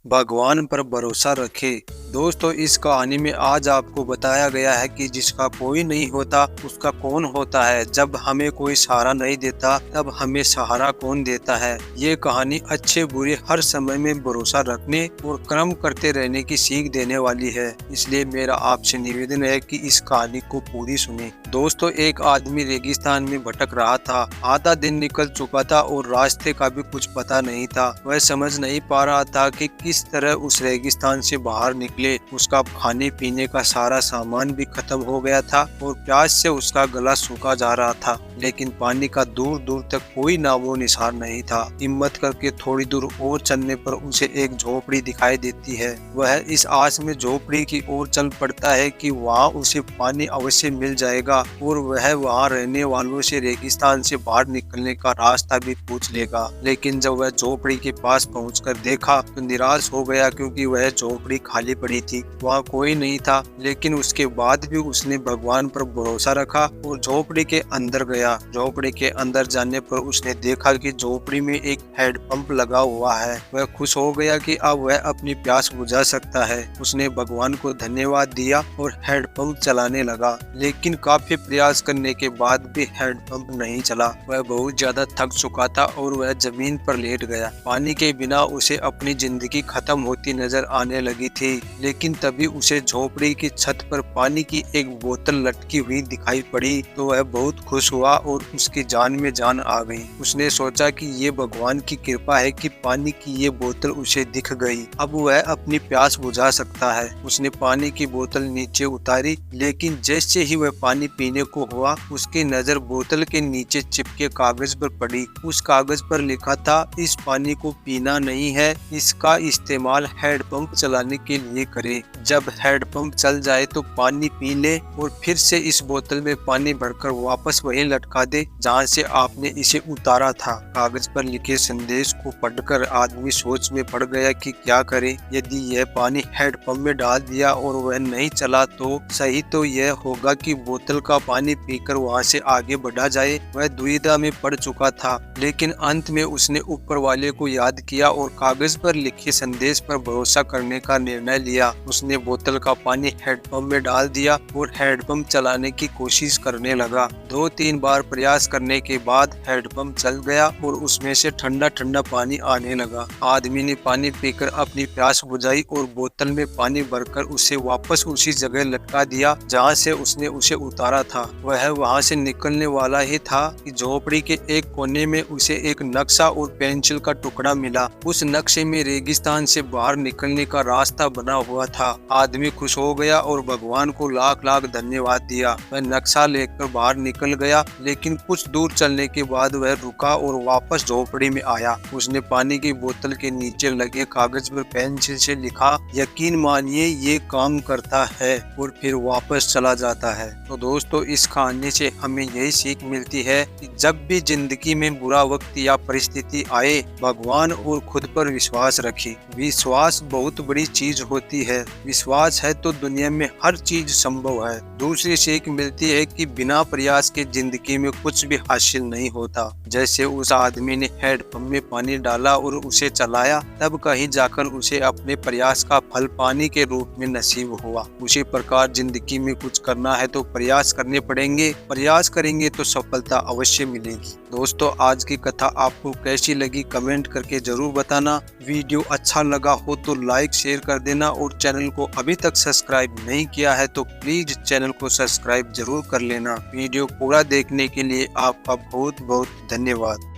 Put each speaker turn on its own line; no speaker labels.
भगवान पर भरोसा रखें। दोस्तों, इस कहानी में आज आपको बताया गया है कि जिसका कोई नहीं होता उसका कौन होता है। जब हमें कोई सहारा नहीं देता तब हमें सहारा कौन देता है। ये कहानी अच्छे बुरे हर समय में भरोसा रखने और कर्म करते रहने की सीख देने वाली है। इसलिए मेरा आपसे निवेदन है कि इस कहानी को पूरी सुने। दोस्तों, एक आदमी रेगिस्तान में भटक रहा था। आधा दिन निकल चुका था और रास्ते का भी कुछ पता नहीं था। वह समझ नहीं पा रहा था कि किस तरह उस रेगिस्तान से बाहर निकले। उसका खाने पीने का सारा सामान भी खत्म हो गया था और प्यास से उसका गला सूखा जा रहा था, लेकिन पानी का दूर दूर तक कोई नामो निशान नहीं था। हिम्मत करके थोड़ी दूर और चलने पर उसे एक झोपड़ी दिखाई देती है। वह इस आस में झोपड़ी की ओर चल पड़ता है कि वहाँ उसे पानी अवश्य मिल जाएगा और वह वहाँ रहने वालों से रेगिस्तान से बाहर निकलने का रास्ता भी पूछ लेगा। लेकिन जब वह झोपड़ी के पास पहुंचकर देखा तो निराश हो गया, क्योंकि वह झोपड़ी खाली पड़ी थी, वहाँ कोई नहीं था। लेकिन उसके बाद भी उसने भगवान पर भरोसा रखा और झोपड़ी के अंदर गया। झोपड़ी के अंदर जाने पर उसने देखा कि झोपड़ी में एक हैंडपंप लगा हुआ है। वह खुश हो गया कि अब वह अपनी प्यास बुझा सकता है। उसने भगवान को धन्यवाद दिया और हैंडपंप चलाने लगा, लेकिन काफी प्रयास करने के बाद भी हैंडपंप नहीं चला। वह बहुत ज्यादा थक चुका था और वह जमीन पर लेट गया। पानी के बिना उसे अपनी जिंदगी खत्म होती नजर आने लगी थी। लेकिन तभी उसे झोपड़ी की छत पर पानी की एक बोतल लटकी हुई दिखाई पड़ी तो वह बहुत खुश हुआ और उसकी जान में जान आ गई। उसने सोचा कि ये भगवान की कृपा है कि पानी की ये बोतल उसे दिख गई। अब वह अपनी प्यास बुझा सकता है। उसने पानी की बोतल नीचे उतारी, लेकिन जैसे ही वह पानी पीने को हुआ उसकी नजर बोतल के नीचे चिपके कागज पर पड़ी। उस कागज पर लिखा था, इस पानी को पीना नहीं है, इसका इस्तेमाल हैंडपंप चलाने के लिए करें। जब हैंडपंप चल जाए तो पानी पी ले और फिर से इस बोतल में पानी भरकर वापस वहीं लटका दे जहाँ से आपने इसे उतारा था। कागज पर लिखे संदेश को पढ़कर आदमी सोच में पड़ गया कि क्या करे। यदि यह पानी हैंडपंप में डाल दिया और वह नहीं चला तो सही तो यह होगा कि बोतल का पानी पीकर वहाँ से आगे बढ़ा जाए। वह दुविधा में पड़ चुका था, लेकिन अंत में उसने ऊपर वाले को याद किया और कागज पर लिखे संदेश पर भरोसा करने का निर्णय लिया। उसने बोतल का पानी हैंडपंप में डाल दिया और हैंडपंप चलाने की कोशिश करने लगा। 2-3 बार प्रयास करने के बाद हैंडपंप चल गया और उसमें से ठंडा ठंडा पानी आने लगा। आदमी ने पानी पीकर अपनी प्यास बुझाई और बोतल में पानी भरकर उसे वापस उसी जगह लटका दिया जहाँ से उसने उसे उतारा था। वह वहाँ से निकलने वाला ही था कि झोपड़ी के एक कोने में उसे एक नक्शा और पेंसिल का टुकड़ा मिला। उस नक्शे में रेगिस्तान से बाहर निकलने का रास्ता बना हुआ था। आदमी खुश हो गया और भगवान को लाख लाख धन्यवाद दिया। वह नक्शा लेकर बाहर निकल गया, लेकिन कुछ दूर चलने के बाद वह रुका और वापस झोपड़ी में आया। उसने पानी की बोतल के नीचे लगे कागज पर पेंसिल से लिखा, यकीन मानिए ये काम करता है, और फिर वापस चला जाता है। तो दोस्तों, इस कहानी से हमें यही सीख मिलती है कि जब भी जिंदगी में बुरा वक्त या परिस्थिति आए, भगवान और खुद पर विश्वास रखें। विश्वास बहुत बड़ी चीज होती है। विश्वास है तो दुनिया में हर चीज संभव है। दूसरी सीख मिलती है कि बिना प्रयास के जिंदगी में कुछ भी हासिल नहीं होता। जैसे उस आदमी ने हैंडपंप में पानी डाला और उसे चलाया, तब कहीं जाकर उसे अपने प्रयास का फल पानी के रूप में नसीब हुआ। उसी प्रकार जिंदगी में कुछ करना है तो प्रयास करने पड़ेंगे। प्रयास करेंगे तो सफलता अवश्य मिलेगी। दोस्तों, आज की कथा आपको कैसी लगी कमेंट करके जरूर बताना। वीडियो अच्छा लगा हो तो लाइक शेयर कर देना और चैनल को अभी तक सब्सक्राइब नहीं किया है तो प्लीज चैनल को सब्सक्राइब जरूर कर लेना। वीडियो पूरा देखने के लिए आपका बहुत बहुत धन्यवाद।